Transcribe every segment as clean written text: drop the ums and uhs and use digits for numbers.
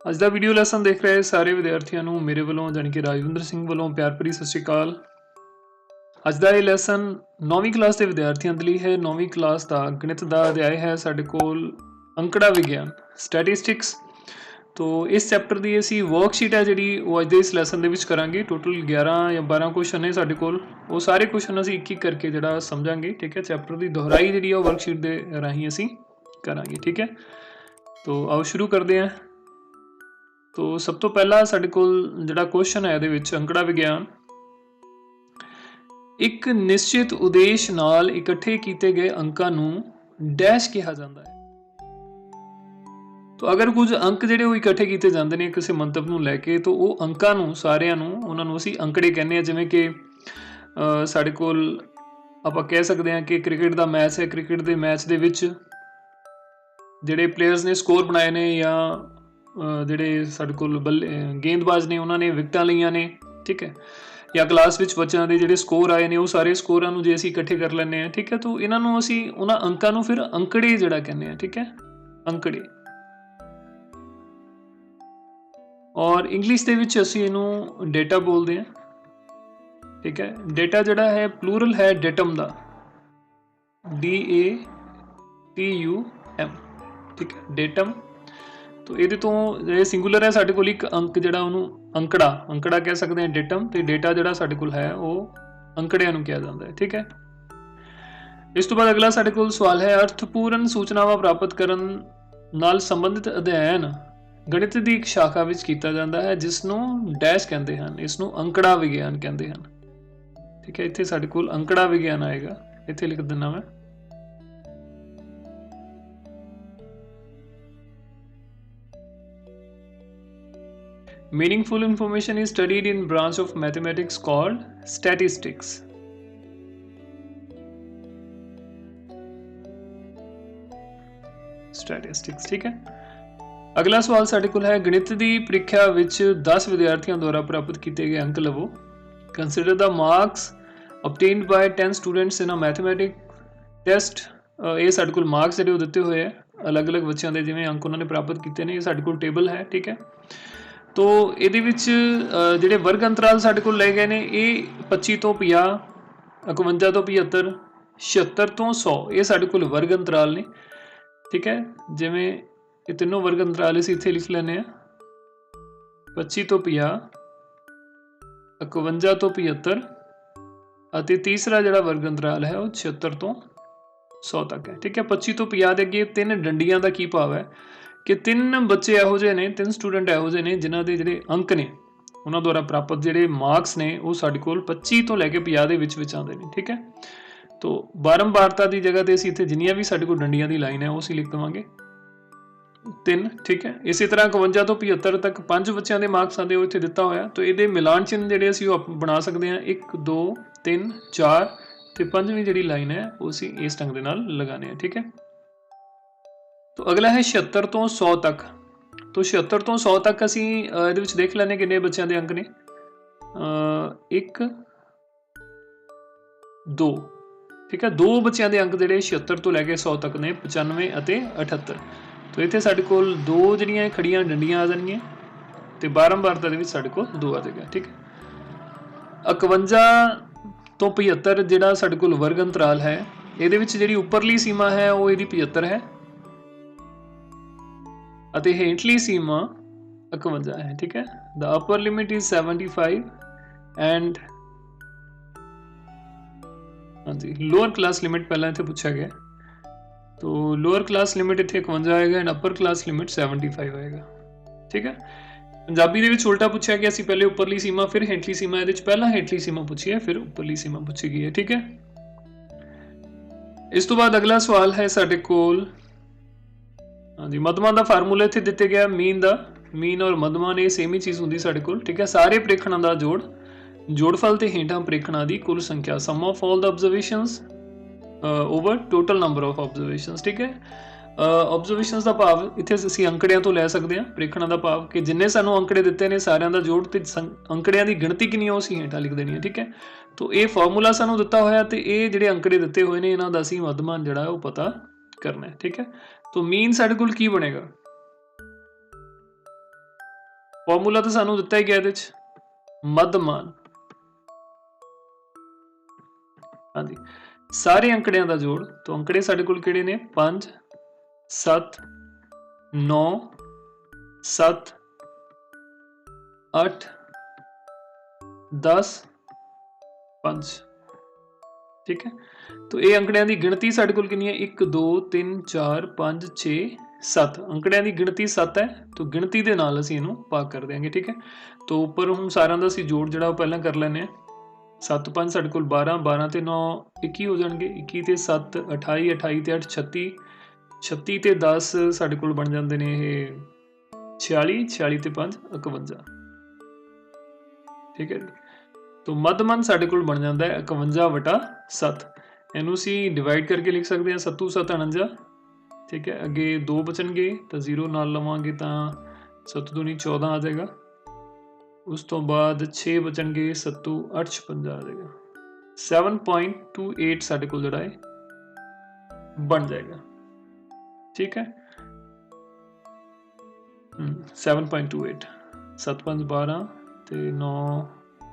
ਅੱਜ ਦਾ video lesson ਦੇਖ ਰਹੇ ਸਾਰੇ ਵਿਦਿਆਰਥੀਆਂ ਨੂੰ ਮੇਰੇ ਵੱਲੋਂ ਜਾਣੀ ਕਿ ਰਾਜਵਿੰਦਰ ਸਿੰਘ ਵੱਲੋਂ ਪਿਆਰ ਭਰੀ ਸਤਿ ਸ਼੍ਰੀ ਅਕਾਲ। ਅੱਜ ਦਾ ਇਹ ਲੈਸਨ 9ਵੀਂ ਕਲਾਸ ਦੇ ਵਿਦਿਆਰਥੀਆਂ ਦੇ ਲਈ ਹੈ। 9ਵੀਂ ਕਲਾਸ ਦਾ ਗਣਿਤ ਦਾ ਅਧਿਆਇ ਹੈ ਸਾਡੇ ਕੋਲ ਅੰਕੜਾ ਵਿਗਿਆਨ ਸਟੈਟਿਸਟਿਕਸ। तो इस चैप्टर की असी वर्कशीट है जी वो अज के इस लैसन के करांगे। टोटल 11 या 12 क्वेश्चन है साढ़े कोल, वो सारे क्वेश्चन असी एक एक करके जरा समझांगे। ठीक है, चैप्टर की दोहराई जी वर्कशीट के राही असी करांगे। ठीक है, तो आओ शुरू करते हैं। तो सब तो पहला साढ़े कोल जिहड़ा क्वेश्चन है ये अंकड़ा विज्ञान, एक निश्चित उद्देश नाल इकट्ठे किए गए अंकां नूं डैश कहा जाता है। तो अगर कुछ अंक जिहड़े वो इकट्ठे किए जाते हैं किसी मंतव नूं लैके, तो वो अंकां नूं सारिਆਂ ਨੂੰ ਉਹਨਾਂ ਨੂੰ ਅਸੀਂ अंकड़े कहने हैं। जिवें कि ਸਾਡੇ ਕੋਲ ਆਪਾਂ कह सकते हैं कि क्रिकेट का मैच है, क्रिकेट के मैच ਦੇ ਵਿੱਚ ਜਿਹੜੇ ਪਲੇਅਰਸ ने स्कोर बनाए ने या ਜਿਹੜੇ ਸਾਡੇ ਕੋਲ गेंदबाज ने उन्होंने विकटां लईआं ने। ठीक है, या क्लास ਵਿੱਚ ਬੱਚਿਆਂ ਦੇ ਜਿਹੜੇ ਸਕੋਰ ਆਏ ਨੇ ਉਹ ਸਾਰੇ ਸਕੋਰਾਂ ਨੂੰ ਜੇ ਅਸੀਂ ਇਕੱਠੇ ਕਰ ਲੈਂਦੇ ਹਾਂ। ठीक है, तो ਇਹਨਾਂ ਨੂੰ ਅਸੀਂ ਉਹਨਾਂ ਅੰਕਾਂ ਨੂੰ ਫਿਰ अंकड़े ਜਿਹੜਾ ਕਹਿੰਦੇ ਆ। ठीक है, अंकड़े। और इंग्लिश के विच असीं इहनूं डेटा बोलते हैं। ठीक है, डेटा जिहड़ा है प्लूरल है डेटम का, DATUM। ठीक है, डेटम। तो ये तो सिंगुलर है साडे कोल एक अंक जिहड़ा उहनूं अंकड़ा अंकड़ा कह सकते हैं डेटम, तो डेटा जिहड़ा साडे कोल है वो अंकड़ियां नूं कहा जाता है। ठीक है, इस तो बाद अगला साडे कोल सवाल है, अर्थपूर्ण सूचनावां प्राप्त करन नाल संबंधित अध्ययन गणित की एक शाखा विच कीता जाता है जिसनों डैश कहते हैं, इसनों अंकड़ा विज्ञान कहते हैं। ठीक है, इत्थे साडे कोल अंकड़ा विज्ञान आएगा, इत्थे लिख देना मैं। Meaningful information is studied in branch of mathematics called statistics. Statistics. ठीक है, अगला सवाल साडे कोल है, गणित की परीक्षा विच 10 विद्यार्थियों द्वारा प्राप्त किए गए अंक लवो। Consider the marks obtained by 10 students in a mathematic test. ये साडे कोल मार्क्स जिहड़े दिते हुए हैं अलग अलग बच्चों के, जिवें अंक उन्होंने प्राप्त किए हैं, ये साडे कोल टेबल है। ठीक है, तो ये जिहड़े वर्ग अंतराल साडे कोल लए गए हैं ये 25 तो 50, 51 तो 75, 76 तो 100, ये साडे कोल वर्ग अंतराल ने। ठीक है, जिवें ये तीनों वर्ग अंतराल असीं इत्थे लिख लैंदे आ, 25 तो 50, 51 तो 75 ਅਤੇ तीसरा जिहड़ा वर्ग अंतराल है वो 76 तो 100 तक है। ठीक है, 25 तो 50 ਦੇ ਅੱਗੇ ਤਿੰਨ ਡੰਡੀਆਂ ਦਾ ਕੀ ਭਾਵ ਹੈ ਕਿ ਤਿੰਨ ਬੱਚੇ ਇਹੋ ਜਿਹੇ ਨੇ, ਤਿੰਨ ਸਟੂਡੈਂਟ ਇਹੋ ਜਿਹੇ ਨੇ ਜਿਨ੍ਹਾਂ ਦੇ ਜਿਹੜੇ ਅੰਕ ਨੇ ਉਹਨਾਂ ਦੁਆਰਾ ਪ੍ਰਾਪਤ ਜਿਹੜੇ ਮਾਰਕਸ ਨੇ ਉਹ ਸਾਡੇ ਕੋਲ 25 ਤੋਂ ਲੈ ਕੇ 50 ਦੇ ਵਿੱਚ ਆਉਂਦੇ ਨੇ। ਠੀਕ ਹੈ, तो ਬਾਰੰਬਾਰਤਾ ਦੀ ਜਗ੍ਹਾ ਤੇ ਅਸੀਂ ਇੱਥੇ ਜਿੰਨੀਆਂ ਵੀ ਸਾਡੇ ਕੋਲ ਡੰਡੀਆਂ ਦੀ ਲਾਈਨ ਹੈ ਉਹ ਅਸੀਂ ਲਿਖ ਦੇਵਾਂਗੇ 3। ठीक है, इसी तरह 51 तो 75 तक 5 बच्चों के मार्क्स आते इतने दिता होया, तो ये मिलान चिन्ह जोड़े असी बना सकते हैं 1 2 3 4 तो 5वीं जी लाइन है वो असी इस ढंग के नाल लगाने हैं। ठीक है, तो अगला है 76 तो 100 तक। तो 76 तो 100 तक असी ये देख लैने किन्ने बच्चों के अंक ने, 1 2। ठीक है, 2 बच्चों के अंक जोड़े 76 तो लैके 100 तक ने, 95 और 78। तो इत्थे साडे कोल 2 जिहड़ियां खड़ियां डंडियां आ जाणगीआं ते बारंबारता दे विच साडे कोल 2 आ जाएगा। ठीक है, 51 तो 75 जिहड़ा साडे कोल वर्ग अंतराल है इहदे विच जिहड़ी उपरली सीमा है वो इहदी 75 है अते हेठली सीमा 51 है। ठीक है, the upper limit is 75 and हाँ जी लोअर क्लास लिमिट पहला इत्थे पूछा गया, तो लोअर क्लास लिमिट इत्थे 51 आएगा एंड अपर क्लास लिमिट 75 आएगा। ठीक है, पंजाबी दे विच उल्टा पूछा गया, असीं पहले उपरली सीमा फिर हेठली सीमा, इहदे विच पहला हेठली सीमा पूछी है फिर उपरली सीमा पूछी गई है। ठीक है, इस तो बाद अगला सवाल है साडे कोल, हाँ जी मध्यमा दा फार्मूला इत्थे दिते गया, मीन दा, मीन और मध्यमा ने सेम ही चीज़ हुंदी साडे कोल। ठीक है, सारे प्रेखणां दा जोड़फल ते हेठां प्रेखणां दी कुल संख्या, sum of all the observations over total number of observations. ठीक है, ऑब्जर्वेशंस का भाव इत्थे असीं अंकड़ियां तो लै सकते हैं, प्रेखणां दा भाव कि जिन्ने सानूं अंकड़े दिते ने सारियां दा जोड़ ते अंकड़ियां दी गिणती कितनी असीं हेठां लिख देनी है। ठीक है, तो ये फार्मूला सानूं दिता होया ते ये जिहड़े अंकड़े दिते हुए ने इन्हां दा असीं मध्यमान जिहड़ा वो पता करना है। ठीक है, तो मीन साडे कोल की बनेगा, ਫਾਰਮੂਲਾ ਤਾਂ ਸਾਨੂੰ ਦਿੱਤਾ ਹੀ ਗਿਆ ਇਹਦੇ 'ਚ, ਮੱਧਮਾਨ। ਹਾਂਜੀ, ਸਾਰੇ ਅੰਕੜਿਆਂ ਦਾ ਜੋੜ। ਤਾਂ ਅੰਕੜੇ ਸਾਡੇ ਕੋਲ ਕਿਹੜੇ ਨੇ? 5 7 9 7 8 10 5। ठीक है, तो ये अंकड़ियां की गिणती साडे कोल कितनी है? 1 2 3 4 5 6 7। अंकड़ियां की गिणती 7 है, तो गिणती के नाल असीं इहनूं भाग कर देंगे। ठीक है, तो उपर हुण सारिआं दा असीं जोड़ जिहड़ा पहलां कर लैंदे आ। 7 5 साडे कोल 12, 12 ते 9 21 हो जाणगे, 21 ते 7 28, 28 ते 8 36, 36 ते 10 साडे कोल बण जांदे ने ये 46, 46 ते 5 51। ठीक है जी, तो मद्धमान साडे कोल बन जाता है 51/7। इनू असीं डिवाइड करके लिख सकते हैं 7 7 49। ठीक है, अगे 2 बचणगे तो 0 नाल लवांगे तो 7 दूनी 14 आ जाएगा। उस तो बाद 6 बचणगे, 7 8 56 आ जाएगा। 7.28 साडे कोल जिहड़ा है बन जाएगा। ठीक है, 7.28 7 5 12 ते 9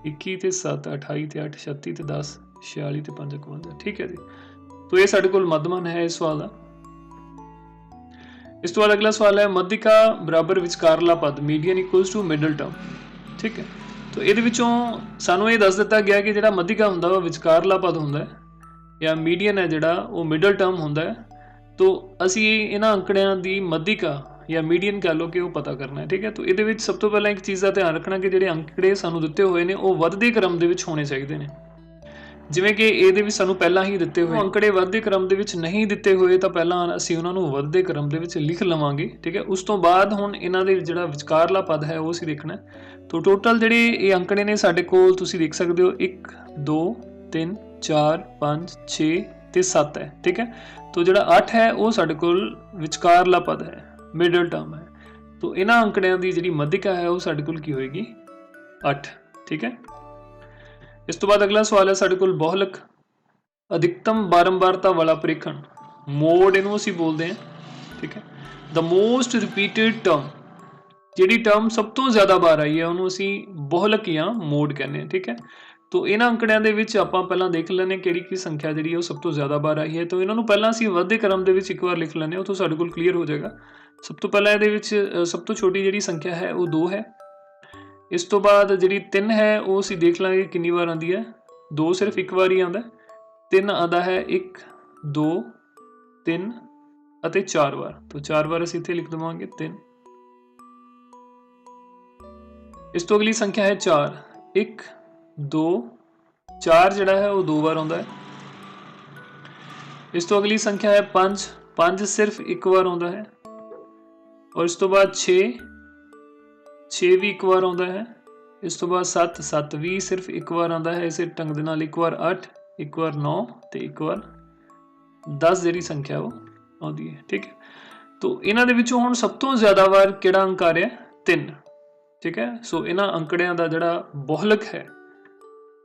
21 ते 7 28 ते 8 36 ते 10 46 ते 5 51। ठीक है जी, तो ये साडे कोल मद्धमान है इस सवाल दा। इस तो बाद अगला सवाल है मध्यिका बराबर विचकारला पद, median equals to middle term. ठीक है, तो ये विचों सानू ये दस दिता गया कि जिहड़ा मध्यिका हुंदा वो विचकारला पद हुंदा है, या मीडियन है जिहड़ा वो मिडल टर्म हुंदा है। तो असीं इन्हां अंकड़ियां दी मध्यिका या मीडियन कह लो कि वो पता करना है। ठीक है, तो ये सब तो पहला एक चीज़ का ध्यान रखना कि जिहड़े अंकड़े सानू दिते हुए ने वो वधदे क्रम दे विच होने चाहिए ने। जिवें कि ਇਹਦੇ ਵਿੱਚ ਸਾਨੂੰ ਪਹਿਲਾਂ ਹੀ ਦਿੱਤੇ ਹੋਏ ਅੰਕੜੇ ਵੱਧਦੇ ਕ੍ਰਮ ਦੇ ਵਿੱਚ ਨਹੀਂ ਦਿੱਤੇ ਹੋਏ ਤਾਂ ਪਹਿਲਾਂ ਅਸੀਂ ਉਹਨਾਂ ਨੂੰ ਵੱਧਦੇ ਕ੍ਰਮ ਦੇ ਵਿੱਚ ਲਿਖ ਲਵਾਂਗੇ। ਠੀਕ ਹੈ, ਉਸ ਤੋਂ ਬਾਅਦ ਹੁਣ ਇਹਨਾਂ ਦੇ ਜਿਹੜਾ ਵਿਚਕਾਰਲਾ ਪਦ ਹੈ ਉਹ ਅਸੀਂ ਦੇਖਣਾ। ਤਾਂ ਟੋਟਲ ਜਿਹੜੇ ਇਹ ਅੰਕੜੇ ਨੇ ਸਾਡੇ ਕੋਲ ਤੁਸੀਂ ਦੇਖ ਸਕਦੇ ਹੋ 1 2 3 4 5 6 ਤੇ 7 ਹੈ। ਠੀਕ ਹੈ, तो ਜਿਹੜਾ 8 ਹੈ ਉਹ ਸਾਡੇ ਕੋਲ ਵਿਚਕਾਰਲਾ ਪਦ ਹੈ, ਮਿਡਲ ਟਰਮ ਹੈ। तो ਇਹਨਾਂ ਅੰਕੜਿਆਂ ਦੀ ਜਿਹੜੀ ਮੱਧਿਕਾ ਹੈ ਉਹ ਸਾਡੇ ਕੋਲ ਕੀ ਹੋਏਗੀ? 8। ठीक है, इस तो बाद अगला सवाल है साडे कोल बहुलक अधिकतम बारंबारता वाला परीक्षण, मोड इनू असीं बोलते हैं। ठीक है, द मोस्ट रिपीटेड टर्म, जिहड़ी टर्म सब तो ज़्यादा बार आई है उन्होंने असीं बहुलक या मोड कहने हैं। ठीक है, तो इन्हां अंकड़ियां दे विच आपां पहलां देख लैने किहड़ी संख्या जिहड़ी है वो सब तो ज़्यादा बार आई है। तो इन्हां नूं पहलां असीं वधदे क्रम दे विच एक बार लिख लैने, उत्थों साडे कोल क्लीयर हो जाएगा। सब तो पहलां इहदे विच सब तो छोटी जिहड़ी संख्या है वो 2 है। इस तो बाद जिहड़ी 3 है वो असीं देख लांगे कितनी बार आती है। 2 सिर्फ एक बार ही आता है, 3 आता है 1 2 3 अते 4 बार। तो 4 बार असीं इत्थे लिख देवांगे 3। इस तो अगली संख्या है 4, 1 2 4 जिहड़ा है वो 2 बार आता है। इस तो अगली संख्या है 5, 5 सिर्फ एक बार आता है। और इस तो बाद 6 भी एक बार आता है। इस तो बाद 7, 7 भी सिर्फ एक बार आता है। इसे ढंग दे नाल एक बार 8, एक बार 9 ते एक बार 10 जिहड़ी संख्या वो आती है। ठीक है, तो इन्हां दे विचों हुण सब तो ज़्यादा बार किहड़ा अंक आ रहा है? 3। ठीक है, सो इन्हां अंकड़ियां दा जिहड़ा बहुलक है,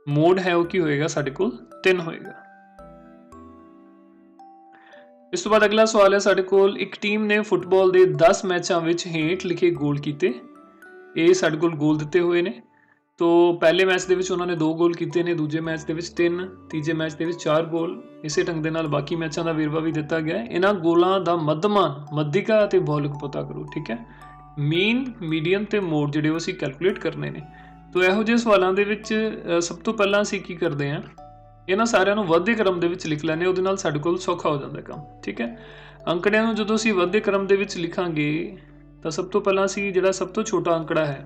मोड है, वो की होएगा? साडे कोल 3 होएगा। इस तो बाद अगला सवाल है साडे कोल एक टीम ने फुटबॉल दे 10 मैचां विच हेठ लिखे गोल कीते। ये साडे कोल गोल दिते हुए ने। तो पहले मैच दे विच उन्होंने 2 गोल कीते ने, दूजे मैच दे विच 3, तीजे मैच दे विच 4 गोल। इसे ढंग दे नाल बाकी मैचां दा वेरवा भी दिता गया है। इन्हां गोलां दा मध्यमान, मध्यिका ते बहुलक पता करो। ठीक है, मीन, मीडियन ते मोड जिहड़े असीं कैलकुलेट करने ने। तो इहो ਜਿਹੇ सवालों दे विच सब तो पहलां असीं की करदे हां, इन्हां सारिआं नूं ਵੱਧਦੇ क्रम दे विच लिख लैंदे, ਉਹਦੇ ਨਾਲ ਸਾਡੇ ਕੋਲ ਸੌਖਾ ਹੋ ਜਾਂਦਾ ਕੰਮ। ठीक है, अंकड़ियां नूं ਜਦੋਂ ਅਸੀਂ ਵੱਧਦੇ क्रम दे विच लिखांगे तो सब तो पहला असीं जिहड़ा सब तो छोटा अंकड़ा है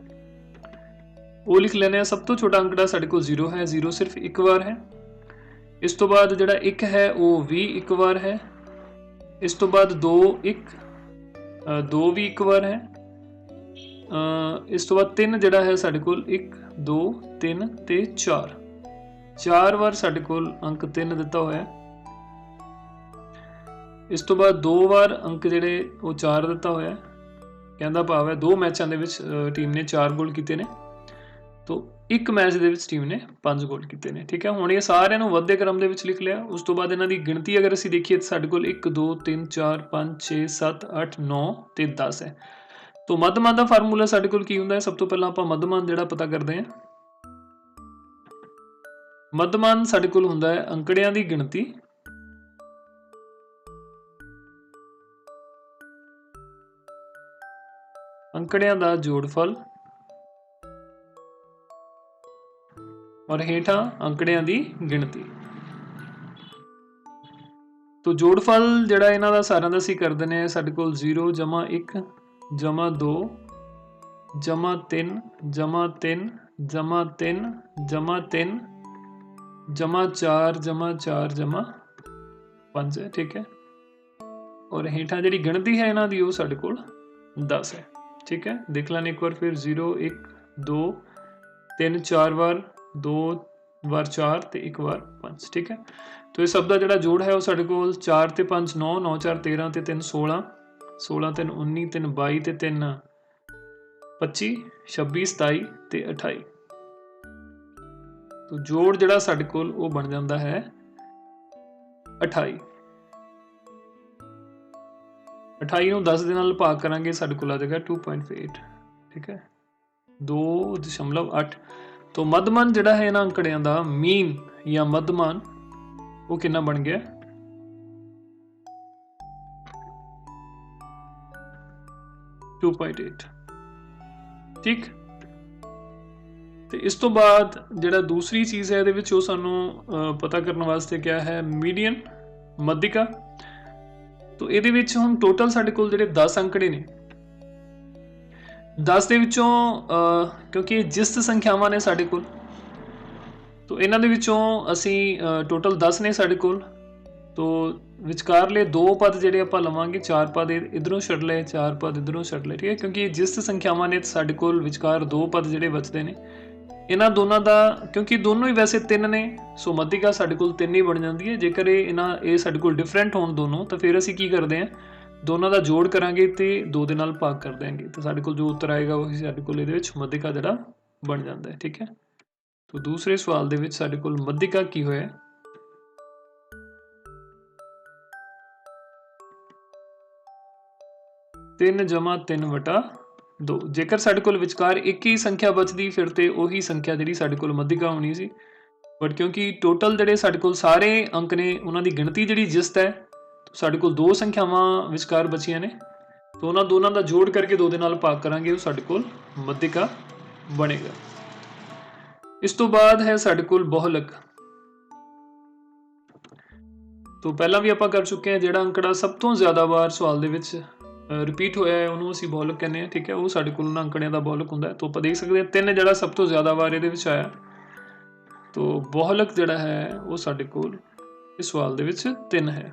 वो लिख लेने। सब तो छोटा अंकड़ा साडे कोल 0 है, 0 सिर्फ एक बार है। इस तो बाद जिहड़ा 1 है वो भी एक बार है। इस तो बाद 2 1 2 भी एक बार है। इस तो बाद 3 जिहड़ा है साडे कोल 1 2 3 ते 4 बार साडे कोल अंक 3 दिता होया है। इस तो बाद 2 बार अंक जिहड़े वो 4 दिता होया है। कहना भाव है 2 मैचों के टीम ने 4 गोल किए ने, तो एक मैच के टीम ने 5 गोल किए ने। ठीक है, हुण ये सारिआं नूं वधदे क्रम दे विच लिख लिया। उस तो बाद इन्हां दी गिणती अगर असीं देखीए तो साडे कोल 1 2 3 4 5 6 7 8 9 ते 10 है। तो मध्यमान का फार्मूला साडे कोल की हुंदा है? सब तो पहला आपां मध्यमान जिहड़ा पता करते हैं। मध्यमान साडे कोल हुंदा है अंकड़ियां दी गिणती अंकड़ियां दा जोड़फल और हेठां अंकड़ियां दी गिणती। तो जोड़फल जिहड़ा इन्हां दा सारिआं दा असीं कर दिंदे आ साडे कोल 0 जमा 1 जमा 2 जमा 3 जमा 3 जमा 3 जमा 3 जमा 4 जमा 4 जमा 5 है, ठीक है। और हेठां जिहड़ी गिणती है इन्हां दी वो साडे कोल 10 है, ठीक है। देख लैने एक बार फिर 0 1 2 3 4 बार 2 बार 4 ते 1 बार 5, ठीक है। तो इस सब का जिहड़ा जोड़ है वो साडे कोल 4 ते 5 9 9 4 13 ते 3 16 16 3 19 3 22 ते 3 25 26 27 ते 28। तो जोड़ जिहड़ा साडे कोल वो बन जाता है 28। 28 ਨੂੰ 10 ਦੇ ਨਾਲ ਭਾਗ ਕਰਾਂਗੇ ਸਾਡੇ ਕੋਲ ਆ ਜਾਏਗਾ 2.8, ठीक है 2.8। तो मध्यमान जिहड़ा है इन्हां अंकड़ियां दा मीन या मध्यमान वो कितना बन गया 2.8, ठीक। तो इस तो बाद जिहड़ा दूसरी चीज़ है इहदे विच वो सानू पता करने वास्ते क्या है मीडियन मध्यिका। तो इहदे विच हुण टोटल साडे कोल जिहड़े 10 अंकड़े ने 10 दे विचों क्योंकि जिस्त संख्यावां ने साडे कोल तो इन्हां दे विचों असीं टोटल 10 ने साडे कोल। तो विचकारले दो पद जिहड़े आपां लवांगे 4 पद इधरों छड्ड लए 4 पद इधरों छड्ड लए, ठीक है। क्योंकि जिस्त संख्यावां ने साडे कोल विचकार दो पद जिहड़े बचदे ने इन्हां दोनों का क्योंकि दोनों ही वैसे 3 ने सो मध्यिका साडे कोल 3 ही बन जाती है। जेकर ये साडे कोल डिफरेंट होण दोनों तो फिर असीं की करते हैं दोनों का जोड़ करांगे तो 2 दे नाल भाग कर देंगे तो साडे कोल जो उत्तर आएगा वही साडे कोल इहदे विच मध्यिका जिहड़ा बन जाता है, ठीक है। तो दूसरे सवाल दे विच साडे कोल मध्यिका की होया 3 जमा 3 वटा 2। जेकर साडे कोल विचकार एक ही संख्या बचती फिर तो उही संख्या जिहड़ी साडे कोल मध्यिका होनी सी। बट क्योंकि टोटल जिहड़े साडे कोल सारे अंक ने उन्हां दी गिणती जिहड़ी जिस्त है तो साडे कोल दो संख्यावां विचकार बचियां ने तो उन्हां दोनों का जोड़ करके 2 दे नाल भाग करांगे वो साडे कोल मध्यिका बनेगा। इस तो बाद है साडे कोल बहुलक। तो पहला भी आपां कर चुके हैं जिहड़ा अंकड़ा सब तो ज़्यादा बार सवाल दे विच रिपीट होया है उन्होंने असीं बहुलक कहने हैं, ठीक है। वो साडे कोल उन्हां अंकड़ियां दा बहुलक हुंदा है। तो आपां देख सकते हैं 3 जिहड़ा सब तो ज़्यादा बार इहदे विच आया तो बहुलक जिहड़ा है वो साडे कोल इस सवाल दे विच 3 है।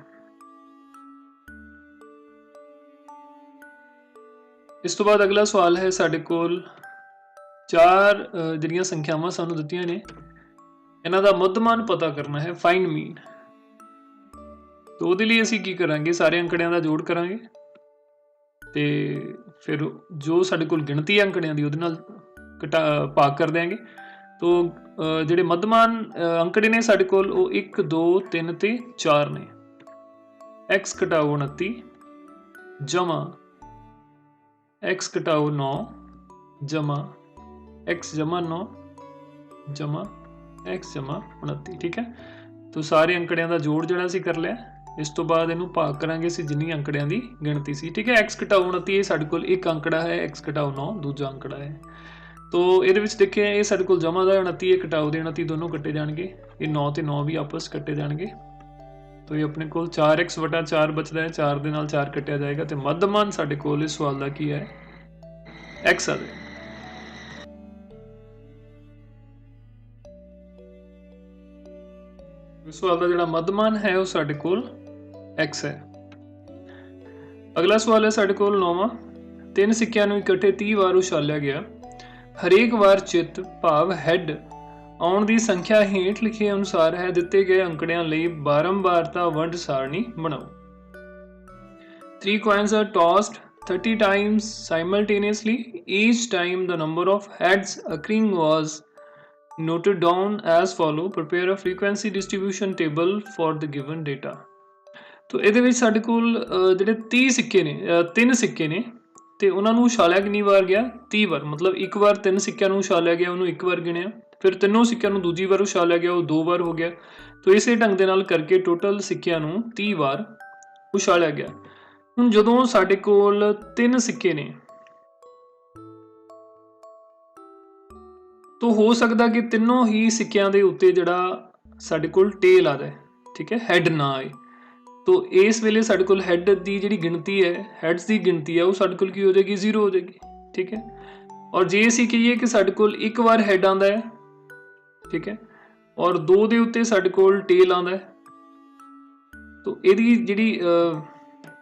इस तो बाद अगला सवाल है साडे कोल 4 जिहड़ियां संख्यावां सानूं दित्तियां ने इन्हां दा मध्यमान पता करना है, फाइंड मीन। तो ਉਹਦੇ ਲਈ ਅਸੀਂ ਕੀ ਕਰਾਂਗੇ ਸਾਰੇ ਅੰਕੜਿਆਂ ਦਾ ਜੋੜ ਕਰਾਂਗੇ ਤੇ ਫਿਰ ਜੋ ਸਾਡੇ ਕੋਲ ਗਿਣਤੀ ਹੈ ਅੰਕੜਿਆਂ ਦੀ ਉਹਦੇ ਨਾਲ ਭਾਗ ਕਰ ਦਿਆਂਗੇ। तो ਜਿਹੜੇ ਮੱਧਮਾਨ ਅੰਕੜੇ ਨੇ ਸਾਡੇ ਕੋਲ ਉਹ 1 2 3 ਤੇ 4 ਨੇ। x ਘਟਾਓ 29 ਜਮਾ x ਘਟਾਓ 9 जमा x जमा 9 जमा x जमा 29, ठीक है। तो सारे अंकड़ियां का जोड़ जिहड़ा असीं कर लिया। इस तो बाद इनू भाग करांगे असीं जिन्नी अंकड़ियां की गिणती सी, ठीक है। x घटाओ 29 ये साडे कोल एक अंकड़ा है, x घटाओ 9 दूजा अंकड़ा है। तो ये देखिए ये साडे कोल जमा का 29 ये घटाओ दे 29 दोनों कट्टे जाएंगे, ये 9 तो 9 भी आपस कट्टे जाएंगे। तो ये अपने कोल 4x वटा 4 बचता है, 4 दे नाल 4 कट्टिया जाएगा। तो मध्यमान साडे कोल इस सवाल का की है x आ जाए। इस सवाल का जिहड़ा मध्यमान है वो साडे कोल x है। अगला सवाल है साडे कोल 9वां। 3 सिक्कियां नूं इकट्ठे 30 वार उछालिया गया। हरेक वार चित भाव हैड आउण दी संख्या हेठ लिखे अनुसार है। दिते गए अंकड़ियां लई बारंबारता वंड सारणी बनाओ। 3 coins are tossed 30 times simultaneously. Each time the number of heads occurring was noted down as follow. Prepare a frequency distribution table for the given data. तो ਇਹਦੇ ਵਿੱਚ ਸਾਡੇ ਕੋਲ ਜਿਹੜੇ 30 ਸਿੱਕੇ ਨੇ 3 ਸਿੱਕੇ ਨੇ ਤੇ ਉਹਨਾਂ ਨੂੰ ਉਛਾਲਿਆ ਕਿੰਨੀ ਵਾਰ ਗਿਆ 30 ਵਾਰ, ਮਤਲਬ ਇੱਕ ਵਾਰ 3 ਸਿੱਕਿਆਂ ਨੂੰ ਉਛਾਲਿਆ ਗਿਆ, ਉਹਨੂੰ ਇੱਕ ਵਾਰ ਗਿਣਿਆ, ਫਿਰ ਤਿੰਨੋਂ ਸਿੱਕਿਆਂ ਨੂੰ ਦੂਜੀ ਵਾਰ ਉਛਾਲਿਆ ਗਿਆ, ਉਹ 2 ਵਾਰ ਹੋ ਗਿਆ। ਤੋ ਇਸੇ ਢੰਗ ਦੇ ਨਾਲ ਕਰਕੇ ਟੋਟਲ ਸਿੱਕਿਆਂ ਨੂੰ 30 ਵਾਰ ਉਛਾਲਿਆ ਗਿਆ। ਹੁਣ ਜਦੋਂ ਸਾਡੇ ਕੋਲ 3 ਸਿੱਕੇ ਨੇ ਤੋ ਹੋ ਸਕਦਾ ਕਿ ਤਿੰਨੋਂ ਹੀ ਸਿੱਕਿਆਂ ਦੇ ਉੱਤੇ ਜਿਹੜਾ ਸਾਡੇ ਕੋਲ ਟੇਲ ਆ ਜਾਏ, ਠੀਕ ਹੈ, ਹੈਡ ਨਾ ਆਏ। ਤੋ ਇਸ ਵੇਲੇ ਸਾਡੇ ਕੋਲ ਹੈਡ ਦੀ ਜਿਹੜੀ ਗਿਣਤੀ ਹੈ, ਹੈਡਸ ਦੀ ਗਿਣਤੀ ਹੈ, ਉਹ ਸਾਡੇ ਕੋਲ ਕੀ ਹੋ ਜਾਏਗੀ 0 ਹੋ ਜਾਏਗੀ, ਠੀਕ ਹੈ। ਔਰ ਜੇ ਅਸੀਂ ਕਹੀਏ ਕਿ ਸਾਡੇ ਕੋਲ ਇੱਕ ਵਾਰ ਹੈਡ ਆਉਂਦਾ ਹੈ, ਠੀਕ ਹੈ, ਔਰ 2 ਦੇ ਉੱਤੇ ਸਾਡੇ ਕੋਲ ਟੇਲ ਆਉਂਦਾ ਹੈ, ਤੋ ਇਹਦੀ ਜਿਹੜੀ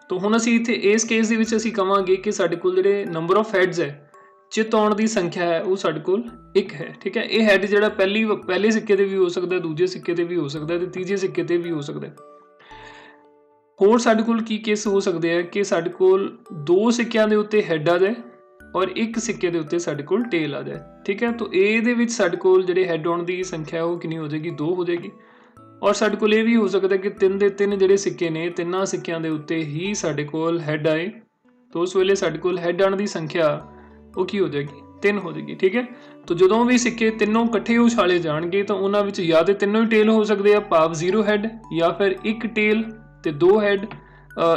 ਤੋ ਹੁਣ ਅਸੀਂ ਇੱਥੇ ਇਸ ਕੇਸ ਦੇ ਵਿੱਚ ਅਸੀਂ ਕਵਾਂਗੇ ਕਿ ਸਾਡੇ ਕੋਲ ਜਿਹੜੇ ਨੰਬਰ ਆਫ ਹੈਡਸ ਹੈ, ਚਿੱਤ ਆਉਣ ਦੀ ਸੰਖਿਆ ਹੈ, ਉਹ ਸਾਡੇ ਕੋਲ 1 ਹੈ, ਠੀਕ ਹੈ। ਇਹ ਹੈਡ ਜਿਹੜਾ ਪਹਿਲੇ ਸਿੱਕੇ ਤੇ ਵੀ ਹੋ ਸਕਦਾ, ਦੂਜੇ ਸਿੱਕੇ ਤੇ ਵੀ ਹੋ ਸਕਦਾ ਤੇ ਤੀਜੇ ਸਿੱਕੇ ਤੇ ਵੀ ਹੋ ਸਕਦਾ। ਹੋਰ ਸਾਡੇ ਕੋਲ ਕੀ ਕੇਸ ਹੋ ਸਕਦੇ ਆ ਕਿ ਸਾਡੇ ਕੋਲ 2 ਸਿੱਕਿਆਂ ਦੇ ਉੱਤੇ ਹੈਡ ਆ ਜਾਏ ਔਰ ਇੱਕ ਸਿੱਕੇ ਦੇ ਉੱਤੇ ਸਾਡੇ ਕੋਲ ਟੇਲ ਆ ਜਾਏ, ਠੀਕ ਹੈ। ਤੋ ਇਹਦੇ ਵਿੱਚ ਸਾਡੇ ਕੋਲ ਜਿਹੜੇ ਹੈਡ ਆਉਣ ਦੀ ਸੰਖਿਆ ਉਹ ਕਿੰਨੀ ਹੋ ਜਾਏਗੀ 2 ਹੋ ਜਾਏਗੀ। ਔਰ ਸਾਡੇ ਕੋਲ ਇਹ ਵੀ ਹੋ ਸਕਦਾ ਕਿ 3 ਦੇ 3 ਜਿਹੜੇ ਸਿੱਕੇ ਨੇ, ਤਿੰਨਾਂ ਸਿੱਕਿਆਂ ਦੇ ਉੱਤੇ ਹੀ ਸਾਡੇ ਕੋਲ ਹੈਡ ਆਏ, ਤੋ ਉਸ ਵੇਲੇ ਸਾਡੇ ਕੋਲ ਹੈਡ ਆਉਣ ਦੀ ਸੰਖਿਆ ਉਹ ਕੀ ਹੋ ਜਾਏਗੀ 3 ਹੋ ਜਾਏਗੀ, ਠੀਕ ਹੈ। ਤੋ ਜਦੋਂ ਵੀ ਸਿੱਕੇ ਤਿੰਨੋਂ ਇਕੱਠੇ ਉਛਾਲੇ ਜਾਣਗੇ ਤਾਂ ਉਹਨਾਂ ਵਿੱਚ ਜਾਂ ਤੇ ਤਿੰਨੋਂ ਹੀ ਟੇਲ ਹੋ ਸਕਦੇ ਆ, ਭਾਵ 0 ਹੈਡ, ਜਾਂ ਫਿਰ ਇੱਕ ਟੇਲ ਤੇ 2 ਹੈਡ,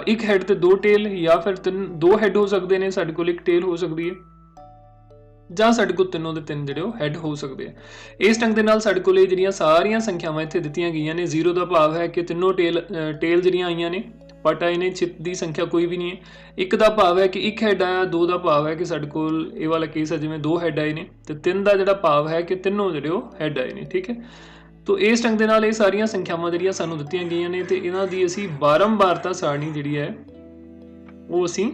ਇੱਕ ਹੈਡ ਤੇ 2 ਟੇਲ, ਜਾਂ ਫਿਰ 2 ਹੈਡ ਹੋ ਸਕਦੇ ਨੇ, ਸਾਡੇ ਕੋਲ ਇੱਕ ਟੇਲ ਹੋ ਸਕਦੀ ਹੈ, ਜਾਂ ਸਾਡੇ ਕੋਲ ਤਿੰਨੋਂ ਦੇ ਤਿੰਨ ਜਿਹੜੇ ਉਹ ਹੈਡ ਹੋ ਸਕਦੇ ਆ। ਇਸ ਢੰਗ ਦੇ ਨਾਲ ਸਾਡੇ ਕੋਲ ਇਹ ਜਿਹੜੀਆਂ ਸਾਰੀਆਂ ਸੰਖਿਆਵਾਂ ਇੱਥੇ ਦਿੱਤੀਆਂ ਗਈਆਂ ਨੇ, 0 ਦਾ ਭਾਵ ਹੈ ਕਿ ਤਿੰਨੋਂ ਟੇਲ ਜਿਹੜੀਆਂ ਆਈਆਂ ਨੇ, ਪਟ ਆਏ ਨੇ, ਚਿੱਤ ਦੀ ਸੰਖਿਆ ਕੋਈ ਵੀ ਨਹੀਂ ਹੈ। 1 ਦਾ ਭਾਵ ਹੈ ਕਿ ਇੱਕ ਹੈਡ ਆਇਆ, 2 ਦਾ ਭਾਵ ਹੈ ਕਿ ਸਾਡੇ ਕੋਲ ਇਹ ਵਾਲਾ ਕੇਸ ਹੈ ਜਿਵੇਂ 2 ਹੈਡ ਆਏ ਨੇ, ਤੇ 3 ਦਾ ਜਿਹੜਾ ਭਾਵ ਹੈ ਕਿ ਤਿੰਨੋਂ ਜਿਹੜੇ ਉਹ ਹੈਡ ਆਏ ਨੇ, ਠੀਕ ਹੈ। ਤੋ ਇਸ ਢੰਗ ਦੇ ਨਾਲ ਇਹ ਸਾਰੀਆਂ ਸੰਖਿਆਵਾਂ ਜਿਹੜੀਆਂ ਸਾਨੂੰ ਦਿੱਤੀਆਂ ਗਈਆਂ ਨੇ ਤੇ ਇਹਨਾਂ ਦੀ ਅਸੀਂ ਬਾਰੰਬਾਰਤਾ ਸਾਰਣੀ ਜਿਹੜੀ ਹੈ ਉਹ ਅਸੀਂ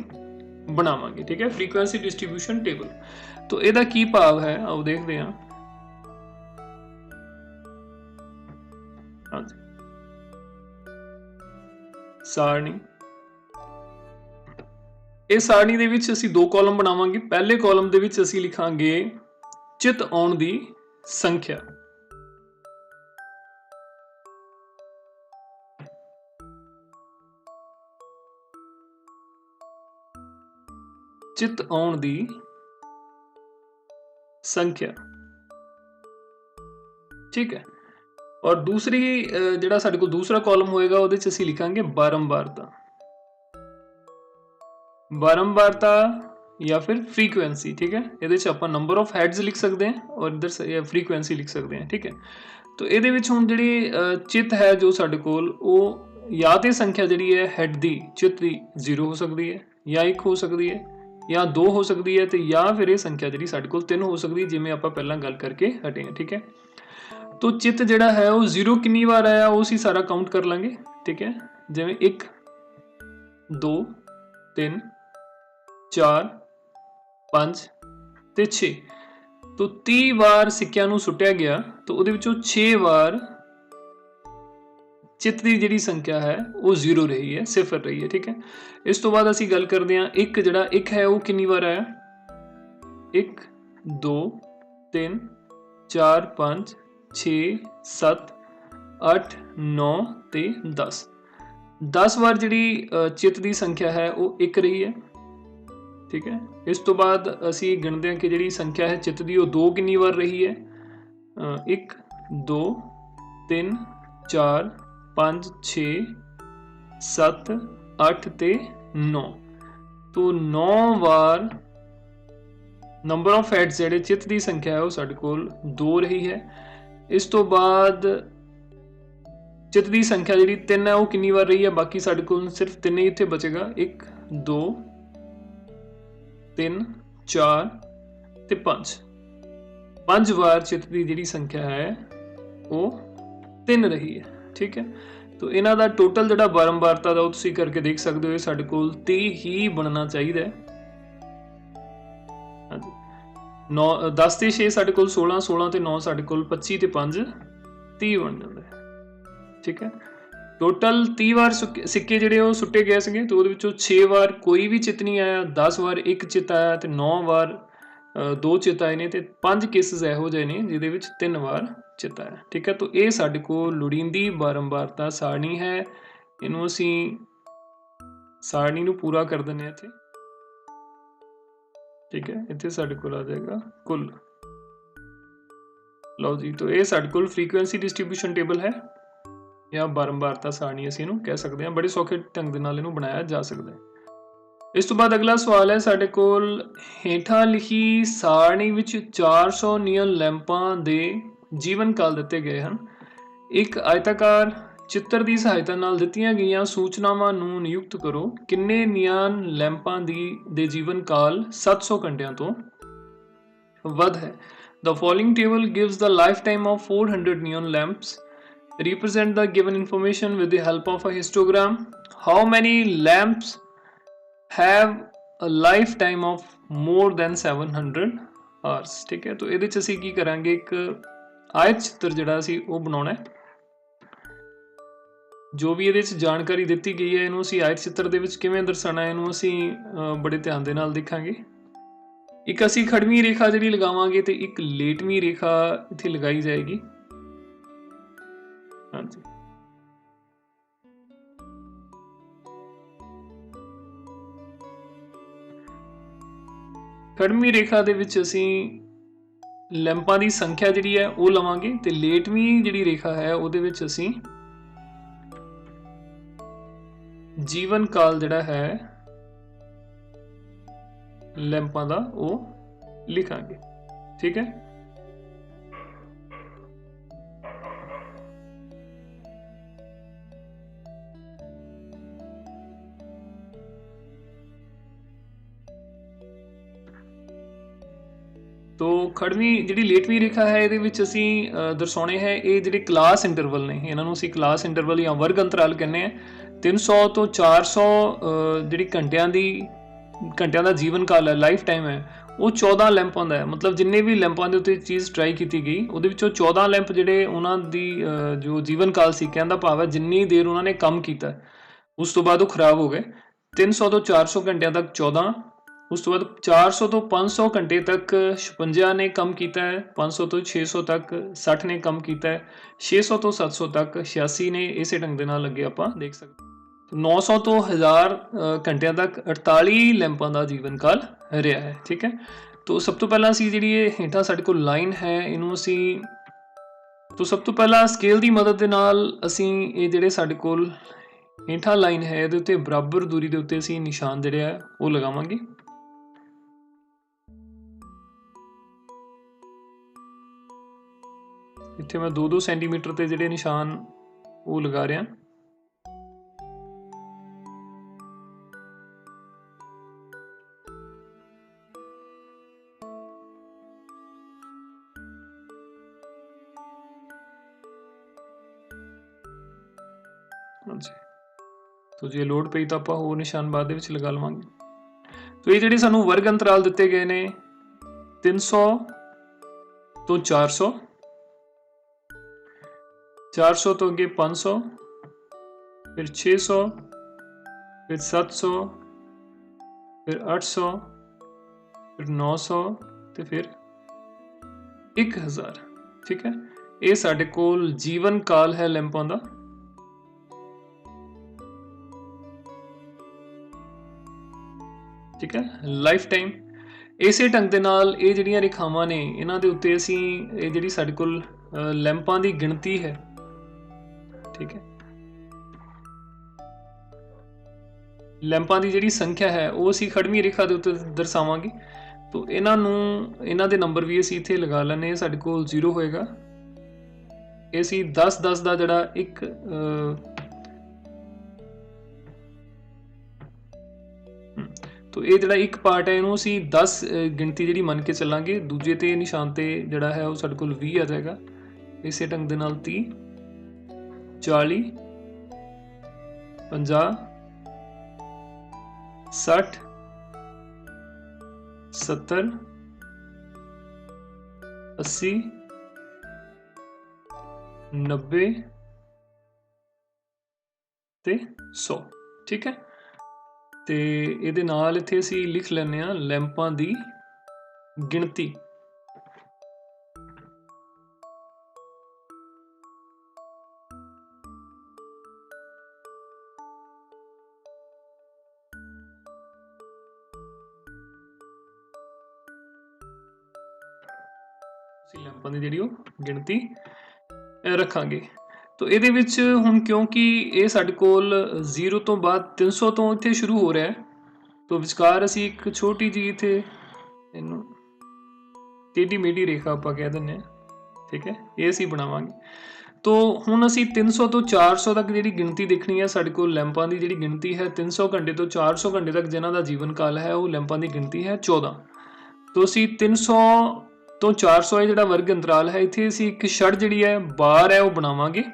ਬਣਾਵਾਂਗੇ, ਠੀਕ ਹੈ, ਫ੍ਰੀਕੁਐਂਸੀ ਡਿਸਟ੍ਰੀਬਿਊਸ਼ਨ ਟੇਬਲ। ਤੋ ਇਹਦਾ ਕੀ ਭਾਵ ਹੈ ਆਓ ਦੇਖਦੇ ਹਾਂ। ਹਾਂਜੀ, ਸਾਰਣੀ, ਇਸ ਸਾਰਣੀ ਦੇ ਵਿੱਚ ਅਸੀਂ 2 ਕਾਲਮ ਬਣਾਵਾਂਗੇ। ਪਹਿਲੇ ਕਾਲਮ ਦੇ ਵਿੱਚ ਅਸੀਂ ਲਿਖਾਂਗੇ ਚਿੱਤ ਆਉਣ ਦੀ ਸੰਖਿਆ, ਚਿੱਤ ਆਉਣ ਦੀ ਸੰਖਿਆ, ਠੀਕ ਹੈ। ਔਰ ਦੂਸਰੀ ਜਿਹੜਾ ਸਾਡੇ ਕੋਲ ਦੂਸਰਾ ਕਾਲਮ ਹੋਏਗਾ ਉਹਦੇ ਚ ਅਸੀਂ ਲਿਖਾਂਗੇ ਬਾਰੰਬਾਰਤਾ, ਬਾਰੰਬਾਰਤਾ ਜਾਂ ਫਿਰ ਫ੍ਰੀਕੁਐਂਸੀ, ਠੀਕ ਹੈ। ਇਹਦੇ ਚ ਆਪਾਂ ਨੰਬਰ ਆਫ ਹੈਡਸ ਲਿਖ ਸਕਦੇ ਹਾਂ ਔਰ ਇਧਰ ਫ੍ਰੀਕੁਐਂਸੀ ਲਿਖ ਸਕਦੇ ਹਾਂ, ਠੀਕ ਹੈ। ਤੋ ਇਹਦੇ ਵਿੱਚ ਹੁਣ ਜਿਹੜੀ ਚਿੱਤ ਹੈ ਜੋ ਸਾਡੇ ਕੋਲ, ਉਹ ਜਾਂ ਤੇ ਸੰਖਿਆ ਜਿਹੜੀ ਹੈ ਹੈਡ ਦੀ, ਚਿੱਤ ਦੀ 0 ਹੋ ਸਕਦੀ ਹੈ, ਜਾਂ 1 ਹੋ ਸਕਦੀ ਹੈ, ਜਾਂ 2 ਹੋ ਸਕਦੀ ਹੈ, ਤੇ ਜਾਂ ਫਿਰ ਇਹ ਸੰਖਿਆ ਜਿਹੜੀ ਸਾਡੇ ਕੋਲ 3 ਹੋ ਸਕਦੀ ਹੈ, ਜਿਵੇਂ ਆਪਾਂ ਪਹਿਲਾਂ ਗੱਲ ਕਰਕੇ ਹਟੇ ਹਾਂ, ਠੀਕ ਹੈ। ਤੋ ਚਿੱਤ ਜਿਹੜਾ ਹੈ ਉਹ 0 ਕਿੰਨੀ ਵਾਰ ਆਇਆ ਉਹ ਅਸੀਂ ਸਾਰਾ ਕਾਊਂਟ ਕਰ ਲਾਂਗੇ, ਠੀਕ ਹੈ। ਜਿਵੇਂ 1 2 3 4 5 ਤੇ 6, ਤੋ 30 ਵਾਰ ਸਿੱਕਿਆਂ ਨੂੰ ਸੁੱਟਿਆ ਗਿਆ, ਤੋ ਉਹਦੇ ਵਿੱਚੋਂ 6 ਵਾਰ ਚਿੱਤ ਦੀ ਜਿਹੜੀ ਸੰਖਿਆ ਹੈ ਉਹ 0 ਰਹੀ ਹੈ, 0 ਰਹੀ ਹੈ, ਠੀਕ ਹੈ। ਇਸ ਤੋਂ ਬਾਅਦ ਅਸੀਂ ਗੱਲ ਕਰਦੇ ਹਾਂ ਇੱਕ ਜਿਹੜਾ 1 ਹੈ ਉਹ ਕਿੰਨੀ ਵਾਰ ਆਇਆ, 1 2 3 4 5 6 7 8 9 ਤੇ 10, 10 ਵਾਰ ਜਿਹੜੀ ਚਿੱਤ ਦੀ ਸੰਖਿਆ ਹੈ ਉਹ 1 ਰਹੀ ਹੈ, ਠੀਕ ਹੈ। ਇਸ ਤੋਂ ਬਾਅਦ ਅਸੀਂ ਗਿਣਦੇ ਹਾਂ ਕਿ ਜਿਹੜੀ ਸੰਖਿਆ ਹੈ ਚਿੱਤ ਦੀ ਉਹ 2 ਕਿੰਨੀ ਵਾਰ ਰਹੀ ਹੈ, 1 2 3 4 5 6 7 8 ਤੇ 9, ਤੋ 9 ਵਾਰ ਨੰਬਰ ਆਫ ਹੈਡਸ ਜਿਹੜੇ ਚਿੱਤ ਦੀ ਸੰਖਿਆ ਹੈ ਉਹ ਸਾਡੇ ਕੋਲ 2 ਰਹੀ ਹੈ। ਇਸ ਤੋਂ ਬਾਅਦ ਚਿੱਤ ਦੀ ਸੰਖਿਆ ਜਿਹੜੀ 3 ਹੈ ਉਹ ਕਿੰਨੀ ਵਾਰ ਰਹੀ ਹੈ, ਬਾਕੀ ਸਾਡੇ ਕੋਲ ਸਿਰਫ 3 ਹੀ ਇੱਥੇ ਬਚੇਗਾ, 1 2 3 4 ਤੇ 5, 5 ਵਾਰ ਚਿੱਤ ਦੀ ਜਿਹੜੀ ਸੰਖਿਆ ਹੈ ਉਹ 3 ਰਹੀ ਹੈ, ਠੀਕ ਹੈ। ਤੋ ਇਹਨਾਂ ਦਾ ਟੋਟਲ ਜਿਹੜਾ ਬਾਰੰਬਾਰਤਾ ਦਾ ਉਹ ਤੁਸੀਂ ਕਰਕੇ ਦੇਖ ਸਕਦੇ ਹੋ, ਸਾਡੇ ਕੋਲ 30 ਹੀ ਬਣਨਾ ਚਾਹੀਦਾ ਹੈ। 10 ਤੇ 6 ਸਾਡੇ ਕੋਲ 16, 16 ਤੇ 9 ਸਾਡੇ ਕੋਲ 25 ਤੇ 5 30 ਬਣ ਜਾਂਦਾ ਹੈ, ਠੀਕ ਹੈ। ਟੋਟਲ 30 ਵਾਰ ਸਿੱਕੇ ਜਿਹੜੇ ਉਹ ਸੁੱਟੇ ਗਏ ਸੀਗੇ, ਤੇ ਉਹਦੇ ਵਿੱਚੋਂ 6 ਵਾਰ ਕੋਈ ਵੀ ਚਿੱਤ ਨਹੀਂ ਆਇਆ, 10 ਵਾਰ ਇੱਕ ਚਿੱਤ ਆਇਆ, ਤੇ 9 ਵਾਰ 2 ਚਿੱਤ ਆਏ ਨੇ, ਤੇ 5 ਕੇਸਿਸ ਇਹੋ ਜਿਹੇ ਨੇ ਜਿਹਦੇ ਵਿੱਚ 3 ਵਾਰ ਚਿੱਤ ਆਇਆ, ਠੀਕ ਹੈ। ਤਾਂ ਇਹ ਸਾਡੇ ਕੋਲ ਲੋੜੀਂਦੀ ਬਾਰੰਬਾਰਤਾ ਸਾਰਣੀ ਹੈ। ਇਹਨੂੰ ਅਸੀਂ ਸਾਰਣੀ ਨੂੰ ਪੂਰਾ ਕਰ ਦਿੰਦੇ ਹਾਂ ਇੱਥੇ। ठीक है, इतने साढ़े कोल आ जाएगा कुल। लो जी, तो ये साढ़े कोल फ्रीक्वेंसी डिस्ट्रीब्यूशन टेबल है या ਬਾਰੰਬਾਰਤਾ ਸਾਰਣੀ ਅਸੀਂ ਇਹਨੂੰ ਕਹਿ ਸਕਦੇ ਹਾਂ। ਬੜੇ ਸੌਖੇ ਢੰਗ ਦੇ ਨਾਲ ਇਹਨੂੰ ਬਣਾਇਆ ਜਾ ਸਕਦਾ ਹੈ। ਇਸ ਤੋਂ ਬਾਅਦ ਅਗਲਾ ਸਵਾਲ ਹੈ ਸਾਡੇ ਕੋਲ, ਹੇਠਾਂ ਲਿਖੀ ਸਾਰਣੀ ਵਿੱਚ 400 ਨਿਯਨ ਲੈਂਪਾਂ ਦੇ ਜੀਵਨ ਕਾਲ ਦਿੱਤੇ ਗਏ ਹਨ। ਇੱਕ ਆਇਤਾਕਾਰ ਚਿੱਤਰ ਦੀ ਸਹਾਇਤਾ ਨਾਲ ਦਿੱਤੀਆਂ ਗਈਆਂ ਸੂਚਨਾਵਾਂ ਨੂੰ ਨਿਯੁਕਤ ਕਰੋ। ਕਿੰਨੇ ਨਿਯਨ ਲੈਂਪਾਂ ਦੇ ਜੀਵਨ ਕਾਲ 700 ਘੰਟਿਆਂ ਤੋਂ ਵੱਧ ਹੈ। The following table gives the lifetime of 400 neon lamps. Represent the given information with the help of a histogram. How many lamps have a lifetime of more than 700 hours? ठीक है, तो ਇਹਦੇ ਚ ਅਸੀਂ ਕੀ ਕਰਾਂਗੇ, ਇੱਕ ਆਇਤ ਚਿੱਤਰ ਜਿਹੜਾ ਅਸੀਂ ਉਹ ਬਣਾਉਣਾ ਹੈ। ਜੋ ਵੀ ਇਹਦੇ ਚ ਜਾਣਕਾਰੀ ਦਿੱਤੀ ਗਈ ਹੈ ਇਹਨੂੰ ਅਸੀਂ ਆਇਤ ਚਿੱਤਰ ਦੇ ਵਿੱਚ ਕਿਵੇਂ ਦਰਸਾਉਣਾ ਹੈ ਇਹਨੂੰ ਅਸੀਂ ਬੜੇ ਧਿਆਨ ਦੇ ਨਾਲ ਦੇਖਾਂਗੇ। ਇੱਕ ਅਸੀਂ ਖੜਵੀਂ ਰੇਖਾ ਜਿਹੜੀ ਲਗਾਵਾਂਗੇ ਤੇ ਇੱਕ ਲੇਟਵੀਂ ਰੇਖਾ ਇੱਥੇ ਲਗਾਈ ਜਾਏਗੀ। ਹਾਂਜੀ, ਖੜਵੀਂ ਰੇਖਾ ਦੇ ਵਿੱਚ ਅਸੀਂ ਲੈਂਪਾਂ ਦੀ ਸੰਖਿਆ ਜਿਹੜੀ ਹੈ ਉਹ ਲਵਾਂਗੇ ਤੇ ਲੇਟਵੀਂ ਜਿਹੜੀ ਰੇਖਾ ਹੈ ਉਹਦੇ ਵਿੱਚ ਅਸੀਂ ਜੀਵਨ ਕਾਲ ਜਿਹੜਾ ਹੈ ਲੈਂਪਾਂ ਦਾ ਉਹ ਲਿਖਾਂਗੇ। ਠੀਕ ਹੈ, तो ਖੜਵੀਂ ਜਿਹੜੀ ਲੇਟਵੀਂ ਰੇਖਾ ਹੈ ਇਹਦੇ ਵਿੱਚ ਅਸੀਂ ਦਰਸਾਉਣੇ ਹੈ ਇਹ ਜਿਹੜੇ ਕਲਾਸ ਇੰਟਰਵਲ ਨੇ, ਇਹਨਾਂ ਨੂੰ ਅਸੀਂ ਕਲਾਸ ਇੰਟਰਵਲ ਜਾਂ ਵਰਗ ਅੰਤਰਾਲ ਕਹਿੰਦੇ ਆ। 300 ਤੋਂ 400 ਜਿਹੜੀ ਘੰਟਿਆਂ ਦਾ ਜੀਵਨ ਕਾਲ ਹੈ, ਲਾਈਫ ਟਾਈਮ ਹੈ, ਉਹ 14 ਲੈਂਪਾਂ ਦਾ ਹੈ। ਮਤਲਬ ਜਿੰਨੇ ਵੀ ਲੈਂਪਾਂ ਦੇ ਉੱਤੇ ਚੀਜ਼ ਟਰਾਈ ਕੀਤੀ ਗਈ ਉਹਦੇ ਵਿੱਚੋਂ 14 ਲੈਂਪ ਜਿਹੜੇ ਉਹਨਾਂ ਦੀ ਜੋ ਜੀਵਨ ਕਾਲ ਸੀ, ਕਹਿਣ ਦਾ ਭਾਵ ਹੈ ਜਿੰਨੀ ਦੇਰ ਉਹਨਾਂ ਨੇ ਕੰਮ ਕੀਤਾ ਉਸ ਤੋਂ ਬਾਅਦ ਉਹ ਖਰਾਬ ਹੋ ਗਏ। 300 ਤੋਂ 400 ਘੰਟਿਆਂ ਤੱਕ 14, ਉਸ ਤੋਂ ਬਾਅਦ 400 ਤੋਂ 500 ਘੰਟੇ ਤੱਕ 56 ਨੇ ਕੰਮ ਕੀਤਾ ਹੈ, 500 ਤੋਂ 600 ਤੱਕ 60 ਨੇ ਕੰਮ ਕੀਤਾ ਹੈ, 600 ਤੋਂ 700 ਤੱਕ 86 ਨੇ। ਇਸੇ ਢੰਗ ਦੇ ਨਾਲ ਅੱਗੇ ਆਪਾਂ ਦੇਖ ਸਕਦੇ 900 ਤੋਂ 1000 ਘੰਟਿਆਂ ਤੱਕ 48 ਲੈਂਪਾਂ ਦਾ ਜੀਵਨ ਕਾਲ ਰਿਹਾ ਹੈ। ਠੀਕ ਹੈ, तो सब तो पहला ਅਸੀਂ ਜਿਹੜੀ ਇਹ ਹੇਠਾਂ ਸਾਡੇ ਕੋਲ ਲਾਈਨ ਹੈ ਇਹਨੂੰ ਅਸੀਂ तो सब तो पहला स्केल ਦੀ ਮਦਦ ਦੇ ਨਾਲ ਅਸੀਂ ਇਹ ਜਿਹੜੇ ਸਾਡੇ ਕੋਲ ਹੇਠਾਂ ਲਾਈਨ ਹੈ ਇਹਦੇ ਉੱਤੇ ਬਰਾਬਰ ਦੂਰੀ ਦੇ ਉੱਤੇ ਅਸੀਂ ਨਿਸ਼ਾਨ ਜਿਹੜੇ ਆ ਉਹ ਲਗਾਵਾਂਗੇ। ਇੱਥੇ ਮੈਂ 2-2 ਸੈਂਟੀਮੀਟਰ ਤੇ ਜਿਹੜੇ ਨਿਸ਼ਾਨ ਉਹ ਲਗਾ ਰਿਹਾ। तो जे लोड़ पई तो ਆਪਾਂ ਹੋਰ ਨਿਸ਼ਾਨ ਬਾਅਦ ਦੇ ਵਿੱਚ ਲਗਾ ਲਵਾਂਗੇ। तो ਇਹ ਜਿਹੜੇ ਸਾਨੂੰ ਵਰਗ ਅੰਤਰਾਲ ਦਿੱਤੇ ਗਏ ਨੇ 300 ਤੋਂ 400, 400 ਤੋਂ ਅੱਗੇ 500, ਫਿਰ 600, ਫਿਰ 700, ਫਿਰ 800, ਫਿਰ 900 ਤੇ ਫਿਰ 1000। ਠੀਕ ਹੈ, ਇਹ ਸਾਡੇ ਕੋਲ ਜੀਵਨ ਕਾਲ ਹੈ ਲੈਂਪਾਂ ਦਾ। ठीक है, लाइफ टाइम। इसे ढंग दे नाल ये जिहड़ियां रेखावां ने इन्हां दे उत्ते असीं ये जिहड़ी साडे कोल लैंपां दी गिणती है, ठीक है, लैंपां दी जिहड़ी संख्या है वो असीं खड़वीं रेखा दे उत्ते दर्शावांगे। तो इन्हां नूं इन्हां दे नंबर भी असीं इत्थे लगा लैने। साडे कोल 0 होएगा, ये असीं 10-10 दा जिहड़ा एक तो ये जिहड़ा एक पार्ट है इनू असीं 10 गिणती जिहड़ी मन के चलांगे। दूजे ते निशान ते जिहड़ा है वो साडे कोल 20 आ जाएगा। इसे ढंग दे नाल 30, 40, 50, 60, 70, 80, 90 ਤੇ 100। ठीक है, ਤੇ ਇਹਦੇ ਨਾਲ ਇੱਥੇ ਅਸੀਂ ਲਿਖ ਲੈਂਦੇ ਹਾਂ ਲੈਂਪਾਂ ਦੀ ਗਿਣਤੀ। ਅਸੀਂ ਲੈਂਪਾਂ ਦੀ ਜਿਹੜੀ ਉਹ ਗਿਣਤੀ ਰੱਖਾਂਗੇ। तो ਇਹਦੇ ਵਿੱਚ ਹੁਣ ਕਿਉਂਕਿ ਇਹ ਸਾਡੇ ਕੋਲ 0 ਤੋਂ ਬਾਅਦ 300 ਤੋਂ ਇੱਥੇ ਸ਼ੁਰੂ ਹੋ ਰਿਹਾ ਹੈ, तो ਵਿਚਕਾਰ ਅਸੀਂ ਇੱਕ ਛੋਟੀ ਜਿਹੀ ਇੱਥੇ ਇਹਨੂੰ ਟੇਢੀ ਮੇਢੀ ਰੇਖਾ ਆਪਾਂ ਕਹਿ ਦਿੰਦੇ ਹਾਂ, ਠੀਕ ਹੈ, ਇਹ ਅਸੀਂ ਬਣਾਵਾਂਗੇ। तो ਹੁਣ ਅਸੀਂ 300 ਤੋਂ 400 ਤੱਕ ਜਿਹੜੀ ਗਿਣਤੀ ਦੇਖਣੀ ਹੈ, ਸਾਡੇ ਕੋਲ ਲੈਂਪਾਂ ਦੀ ਜਿਹੜੀ ਗਿਣਤੀ ਹੈ 300 ਘੰਟੇ ਤੋਂ 400 ਘੰਟੇ ਤੱਕ ਜਿਨ੍ਹਾਂ ਦਾ ਜੀਵਨ ਕਾਲ ਹੈ ਉਹ ਲੈਂਪਾਂ ਦੀ ਗਿਣਤੀ ਹੈ 14। तो ਅਸੀਂ 300 ਤੋਂ 400 ਇਹ ਜਿਹੜਾ ਵਰਗ ਅੰਤਰਾਲ ਹੈ, ਇੱਥੇ ਅਸੀਂ ਇੱਕ ਛੜ ਜਿਹੜੀ ਹੈ ਬਾਰ ਹੈ ਉਹ ਬਣਾਵਾਂਗੇ,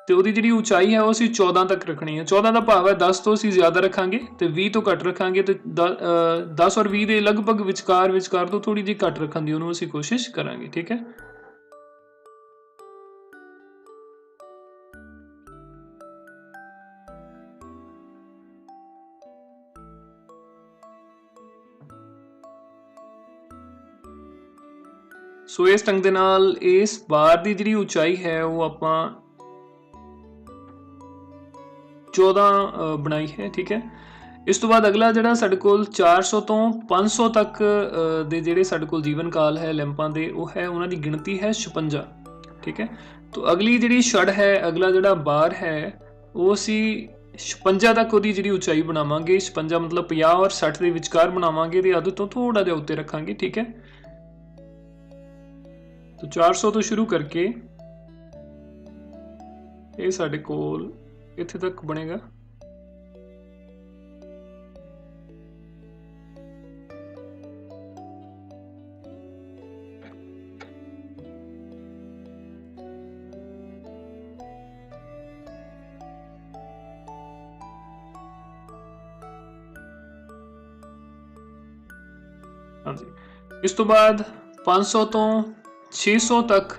ਤੇ ਉਹਦੀ ਜਿਹੜੀ ਉਚਾਈ ਹੈ ਉਹ ਅਸੀਂ 14 ਤੱਕ ਰੱਖਣੀ ਹੈ। 14 ਦਾ ਭਾਵ ਹੈ 10 ਤੋਂ ਅਸੀਂ ਜ਼ਿਆਦਾ ਰੱਖਾਂਗੇ ਤੇ 20 ਤੋਂ ਘੱਟ ਰੱਖਾਂਗੇ, ਤੇ 10 ਔਰ 20 ਦੇ ਲਗਭਗ ਵਿਚਕਾਰ ਤੋਂ ਥੋੜੀ ਜਿਹੀ ਘੱਟ ਰੱਖਣ ਦੀ ਉਹਨੂੰ ਅਸੀਂ ਕੋਸ਼ਿਸ਼ ਕਰਾਂਗੇ, ਠੀਕ ਹੈ। ਸੋ ਇਸ ਢੰਗ ਦੇ ਨਾਲ ਇਸ ਬਾਰ ਦੀ ਜਿਹੜੀ ਉਚਾਈ ਹੈ ਉਹ ਆਪਾਂ 14 ਬਣਾਈ ਹੈ, ਠੀਕ ਹੈ। ਇਸ ਤੋਂ ਬਾਅਦ ਅਗਲਾ ਜਿਹੜਾ ਸਾਡੇ ਕੋਲ 400 ਤੋਂ 500 ਤੱਕ ਦੇ ਜਿਹੜੇ ਸਾਡੇ ਕੋਲ ਜੀਵਨ ਕਾਲ ਹੈ ਲੈਂਪਾਂ ਦੇ, ਉਹ ਹੈ ਉਹਨਾਂ ਦੀ ਗਿਣਤੀ ਹੈ 56, ਠੀਕ ਹੈ। तो ਅਗਲੀ ਜਿਹੜੀ ਛੜ ਹੈ, ਅਗਲਾ ਜਿਹੜਾ ਬਾਰ ਹੈ ਉਹ ਅਸੀਂ 56 ਤੱਕ ਉਹਦੀ ਜਿਹੜੀ ਉਚਾਈ ਬਣਾਵਾਂਗੇ। 56 ਮਤਲਬ 50 ਔਰ 60 ਦੇ ਵਿਚਕਾਰ ਬਣਾਵਾਂਗੇ ਤੇ ਅੱਧ ਤੋਂ ਥੋੜਾ ਜਿਹਾ ਉੱਤੇ ਰੱਖਾਂਗੇ, ਠੀਕ ਹੈ। तो 400 ਤੋਂ ਸ਼ੁਰੂ ਕਰਕੇ ਇਹ ਸਾਡੇ ਕੋਲ ਇੱਥੇ ਤੱਕ ਬਣੇਗਾ। हाँ जी, इस तो बाद 500 ਤੋਂ 600 ਤੱਕ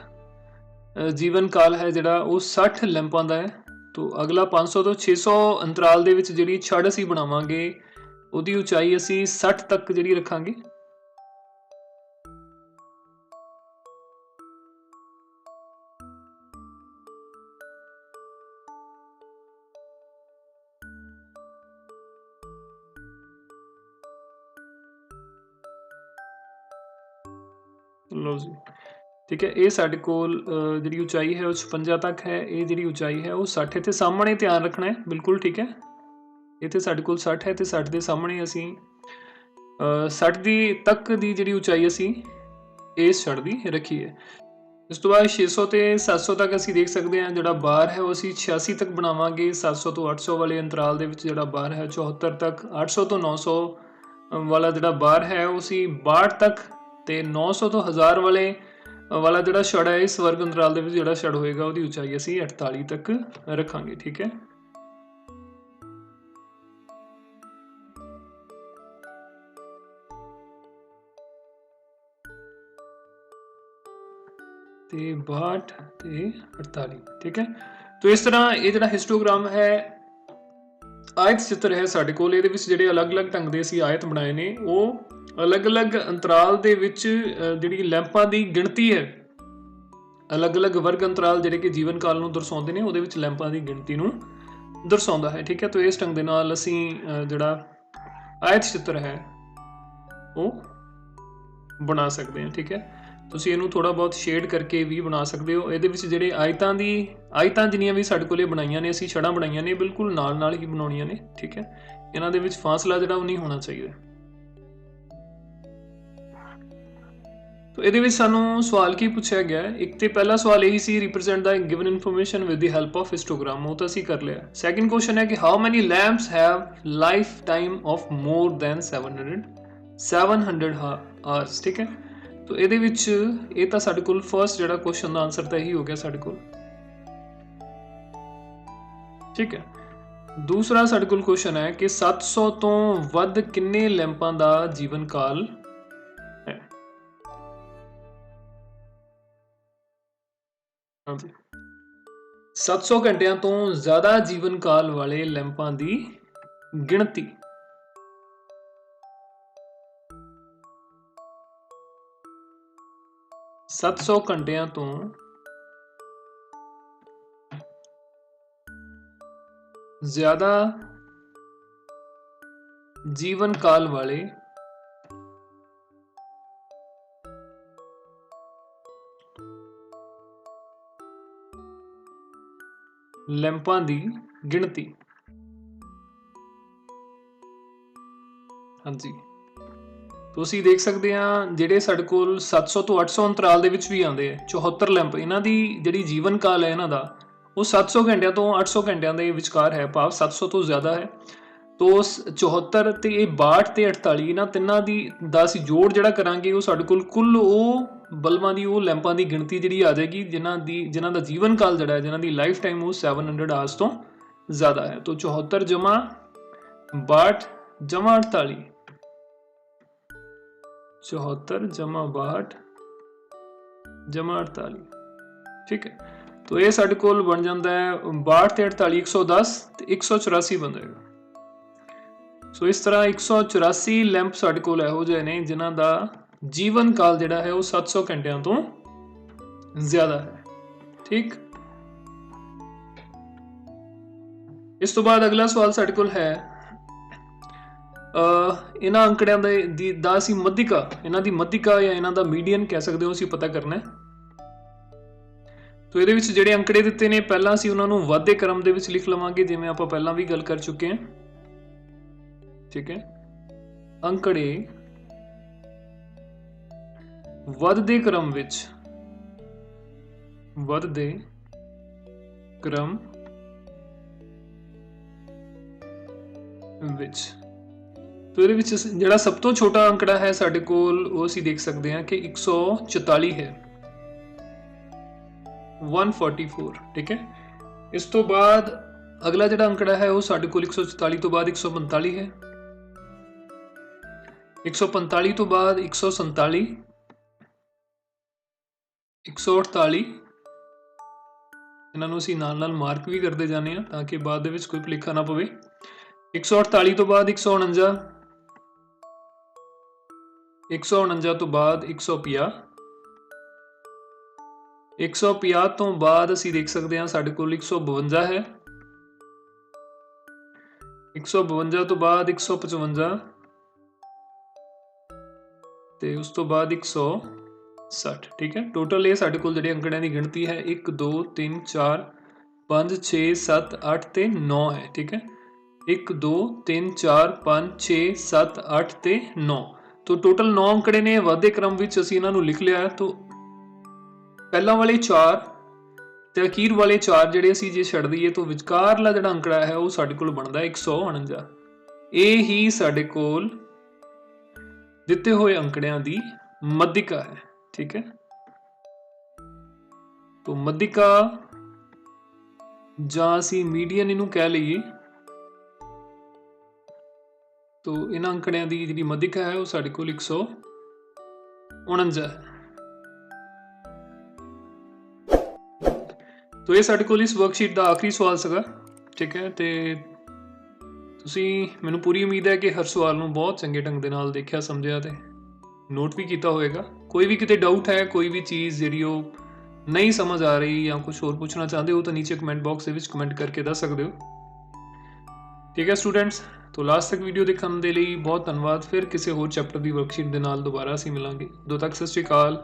ਜੀਵਨ ਕਾਲ ਹੈ ਜਿਹੜਾ ਉਹ 60 ਲੈਂਪਾਂ ਦਾ ਹੈ। तो ਅਗਲਾ 500 ਤੋਂ 600 ਅੰਤਰਾਲ ਦੇ ਵਿੱਚ ਜਿਹੜੀ ਛੜ ਅਸੀਂ ਬਣਾਵਾਂਗੇ ਉਹਦੀ ਉਚਾਈ ਅਸੀਂ 60 ਤੱਕ ਜਿਹੜੀ ਰੱਖਾਂਗੇ। ਲਓ ਜੀ, ठीक है। ये साढ़े कोल जी उचाई है वो 56 तक है, ये जी उचाई है वो 60 इतने सामने ध्यान रखना है, बिल्कुल ठीक है। इतने साढ़े कोल 60 है तो 60 के सामने असी 60 दी तक की जी उचाई असी इस छड़ की रखी है। इस तो बाद 600 तो 700 तक असी देख सकते हैं जोड़ा बार है वो असी 86 तक बनावांगे। 700 तो 800 वाले अंतराल दे विच जोड़ा बार है 74 तक। 800 तो 900 वाला जोड़ा बार है वो असी 62 तक, तो 900 तो 1000 वाला जोड़ा छड़ है इस वर्ग अंतराल दे विच जोड़ा छड़ होएगा उसकी उचाई असी 48 तक रखांगे, ठीक है। ते 62 ते 48, ठीक है। तो इस तरह ये जोड़ा हिस्टोग्राम है आयत चित्र है साडे कोल, इहदे विच जिहड़े अलग-अलग ढंग दे असीं आयत बनाए ने वो अलग-अलग अंतराल दे विच जिहड़ी लैंपां दी गिणती है, अलग-अलग वर्ग अंतराल जिहड़े कि जीवन काल नूं दर्शाउंदे ने उहदे विच लैंपां दी गिणती नूं दर्शाउंदा है, ठीक है। तो इस ढंग दे नाल असीं जिहड़ा आयत चित्र है वो बना सकते हैं, ठीक है। ਤੁਸੀਂ ਇਹਨੂੰ ਥੋੜਾ ਬਹੁਤ ਸ਼ੇਡ ਕਰਕੇ ਵੀ ਬਣਾ ਸਕਦੇ ਹੋ। ਇਹਦੇ ਵਿੱਚ ਜਿਹੜੇ ਆਇਤਾਂ ਜਿੰਨੀਆਂ ਵੀ ਸਾਡੇ ਕੋਲੇ ਬਣਾਈਆਂ ਨੇ, ਅਸੀਂ ਛੜਾਂ ਬਣਾਈਆਂ ਨੇ, ਬਿਲਕੁਲ ਨਾਲ ਹੀ ਬਣਾਉਣੀਆਂ ਨੇ, ਠੀਕ ਹੈ। ਇਹਨਾਂ ਦੇ ਵਿੱਚ ਫਾਸਲਾ ਜਿਹੜਾ ਉਹ ਨਹੀਂ ਹੋਣਾ ਚਾਹੀਦਾ। तो ਇਹਦੇ ਵਿੱਚ ਸਾਨੂੰ ਸਵਾਲ ਕੀ ਪੁੱਛਿਆ ਗਿਆ ਹੈ? ਇੱਕ ਤੇ ਪਹਿਲਾ ਸਵਾਲ ਇਹੀ ਸੀ, represent the given information with the help of histogram, ਉਹ ਤਾਂ ਅਸੀਂ ਕਰ ਲਿਆ। ਸੈਕੰਡ ਕੁਐਸਚਨ ਹੈ ਕਿ how many lamps have life time of more than 700 hours, ਠੀਕ ਹੈ। तो ਇਹਦੇ ਵਿੱਚ ਇਹ ਤਾਂ ਸਾਡੇ ਕੋਲ ਫਰਸਟ ਜਿਹੜਾ ਕੁਐਸਚਨ ਦਾ ਆਨਸਰ ਤਾਂ ਇਹੀ ਹੋ ਗਿਆ ਸਾਡੇ ਕੋਲ, ਠੀਕ ਹੈ। ਦੂਸਰਾ ਸਾਡੇ ਕੋਲ ਕੁਐਸਚਨ ਹੈ ਕਿ 700 ਤੋਂ ਵੱਧ ਕਿੰਨੇ ਲੈਂਪਾਂ ਦਾ ਜੀਵਨ ਕਾਲ ਹੈ? ਹਾਂਜੀ, 700 ਘੰਟਿਆਂ ਤੋਂ ਜ਼ਿਆਦਾ ਜੀਵਨ ਕਾਲ ਵਾਲੇ ਲੈਂਪਾਂ ਦੀ ਗਿਣਤੀ। सत्त 700 घंटिया तो ज्यादा जीवन काल वाले ਲੈਂਪਾਂ ਦੀ ਗਿਣਤੀ। ਹਾਂਜੀ, ਤੁਸੀਂ ਦੇਖ ਸਕਦੇ ਹਾਂ ਜਿਹੜੇ ਸਾਡੇ ਕੋਲ 700 ਤੋਂ 800 ਅੰਤਰਾਲ ਦੇ ਵਿੱਚ ਵੀ ਆਉਂਦੇ ਆ 74 ਲੈਂਪ, ਇਹਨਾਂ ਦੀ ਜਿਹੜੀ ਜੀਵਨ ਕਾਲ ਹੈ ਇਹਨਾਂ ਦਾ ਉਹ 700 ਘੰਟਿਆਂ ਤੋਂ 800 ਘੰਟਿਆਂ ਦੇ ਵਿਚਕਾਰ ਹੈ, ਭਾਵ 700 ਤੋਂ ਜ਼ਿਆਦਾ ਹੈ। ਤੋ 74 ਤੇ ਇਹ 62 ਤੇ 48 ਇਹਨਾਂ ਤਿੰਨਾਂ ਦਾ ਅਸੀਂ ਜੋੜ ਜਿਹੜਾ ਕਰਾਂਗੇ ਉਹ ਸਾਡੇ ਕੋਲ ਕੁੱਲ ਉਹ ਬਲਬਾਂ ਦੀ, ਉਹ ਲੈਂਪਾਂ ਦੀ ਗਿਣਤੀ ਜਿਹੜੀ ਆ ਜਾਏਗੀ ਜਿਨ੍ਹਾਂ ਦਾ ਜੀਵਨ ਕਾਲ ਜਿਹੜਾ ਹੈ, ਜਿਨ੍ਹਾਂ ਦੀ ਲਾਈਫ ਟਾਈਮ ਉਹ 700 ਆਵਰਸ ਤੋਂ ਜ਼ਿਆਦਾ ਹੈ। ਤੋ 74 ਜਮਾ 62 ਜਮਾ 48, 74 ਜਮਾ 62 ਜਮਾ 48, ਠੀਕ ਹੈ। ਤੋ ਇਹ ਸਾਡੇ ਕੋਲ ਬਣ ਜਾਂਦਾ ਹੈ 62 ਤੇ 48 110 ਤੇ 184 ਬਣ ਜਾਏਗਾ। ਸੋ ਇਸ ਤਰ੍ਹਾਂ 184 ਲੈਂਪ ਸਾਡੇ ਕੋਲ ਇਹੋ ਜਿਹੇ ਨੇ ਜਿਨ੍ਹਾਂ ਦਾ ਜੀਵਨ ਕਾਲ ਜਿਹੜਾ ਹੈ ਉਹ 700 ਘੰਟਿਆਂ ਤੋਂ ਜ਼ਿਆਦਾ ਹੈ, ਠੀਕ। ਇਸ ਤੋਂ ਬਾਅਦ ਅਗਲਾ ਸਵਾਲ ਸਾਡੇ ਕੋਲ ਹੈ ਇਹਨਾਂ ਅੰਕੜਿਆਂ ਦਾ ਅਸੀਂ ਮੱਧਿਕਾ, ਇਹਨਾਂ ਦੀ ਮੱਧਿਕਾ ਜਾਂ ਇਹਨਾਂ ਦਾ ਮੀਡੀਅਨ ਕਹਿ ਸਕਦੇ ਹੋ, ਅਸੀਂ ਪਤਾ ਕਰਨਾ ਹੈ। ਤੋ ਇਹਦੇ ਵਿੱਚ ਜਿਹੜੇ ਅੰਕੜੇ ਦਿੱਤੇ ਨੇ ਪਹਿਲਾਂ ਅਸੀਂ ਉਹਨਾਂ ਨੂੰ ਵਾਧੇ ਕ੍ਰਮ ਦੇ ਵਿੱਚ ਲਿਖ ਲਵਾਂਗੇ, ਜਿਵੇਂ ਆਪਾਂ ਪਹਿਲਾਂ ਵੀ ਗੱਲ ਕਰ ਚੁੱਕੇ ਹਾਂ, ਠੀਕ ਹੈ। ਅੰਕੜੇ ਵੱਧਦੇ ਕ੍ਰਮ ਵਿੱਚ, ਵੱਧਦੇ ਕ੍ਰਮ ਵਿੱਚ। ਤੋ ਇਹਦੇ ਵਿੱਚ ਜਿਹੜਾ ਸਭ ਤੋਂ ਛੋਟਾ ਅੰਕੜਾ ਹੈ ਸਾਡੇ ਕੋਲ ਉਹ ਅਸੀਂ ਦੇਖ ਸਕਦੇ ਹਾਂ ਕਿ 144 ਹੈ, 144, ਠੀਕ ਹੈ। ਇਸ ਤੋਂ ਬਾਅਦ ਅਗਲਾ ਜਿਹੜਾ ਅੰਕੜਾ ਹੈ ਉਹ ਸਾਡੇ ਕੋਲ 144 ਤੋਂ ਬਾਅਦ 145 ਹੈ, 145 ਤੋਂ ਬਾਅਦ 147, 148, ਇਹਨਾਂ ਨੂੰ ਅਸੀਂ ਨਾਲ ਨਾਲ ਮਾਰਕ ਵੀ ਕਰਦੇ ਜਾਂਦੇ ਹਾਂ ਤਾਂ ਕਿ ਬਾਅਦ ਦੇ ਵਿੱਚ ਕੋਈ ਭੁਲੇਖਾ ਨਾ ਪਵੇ। 148 ਤੋਂ ਬਾਅਦ 149, 149 ਤੋਂ ਬਾਅਦ 150, 150 ਤੋਂ ਬਾਅਦ ਅਸੀਂ ਦੇਖ ਸਕਦੇ ਹਾਂ ਸਾਡੇ ਕੋਲ 152 ਹੈ, 152 ਤੋਂ ਬਾਅਦ 155 ਤੇ ਉਸ ਤੋਂ ਬਾਅਦ 160, ਠੀਕ ਹੈ। ਟੋਟਲ ਇਹ ਸਾਡੇ ਕੋਲ ਜਿਹੜੇ ਅੰਕੜਿਆਂ ਦੀ ਗਿਣਤੀ ਹੈ 1 2 3 4 5 6 7 8 ਤੇ 9 ਹੈ, ਠੀਕ ਹੈ। 1 2 3 4 5 6 7 8 ਤੇ 9, तो टोटल 9 अंकड़े ने वाधे क्रम विच असीं इन्हां नूं लिख लिया है। तो पहला वाले 4 ते अखीर वाले 4 जिहड़े असीं जे छड्ड दईए तो विचकारला जिहड़ा अंकड़ा है वो साडे कोल बनदा 149। ये ही साडे कोल दिते हुए अंकड़ियां दी मध्यिका है, ठीक है। तो मध्यिका जां असीं मीडियन इनू कह लईए तो इन्हां अंकड़ियां दी जिहड़ी मध्यिका है वो साडे कोल 149 है। तो ये साडे कोल इस वर्कशीट का आखिरी सवाल सीगा, ठीक है। तो तुसीं मैनूं पूरी उम्मीद है कि हर सवाल नूं बहुत चंगे ढंग दे नाल देखिया समझिया ते नोट भी किया होएगा। कोई भी किते डाउट है, कोई भी चीज़ जिहड़ी ओह नहीं समझ आ रही या कुछ होर पूछना चाहते हो तो नीचे कमेंट बॉक्स दे विच कमेंट करके दस सकते हो, ठीक है स्टूडेंट्स। तो लास्ट तक वीडियो देखने के लिए बहुत धन्यवाद। फिर किसी होर चैप्टर की वर्कशीट के नाल दोबारा असीं मिलांगे। उदों तक सत श्री अकाल।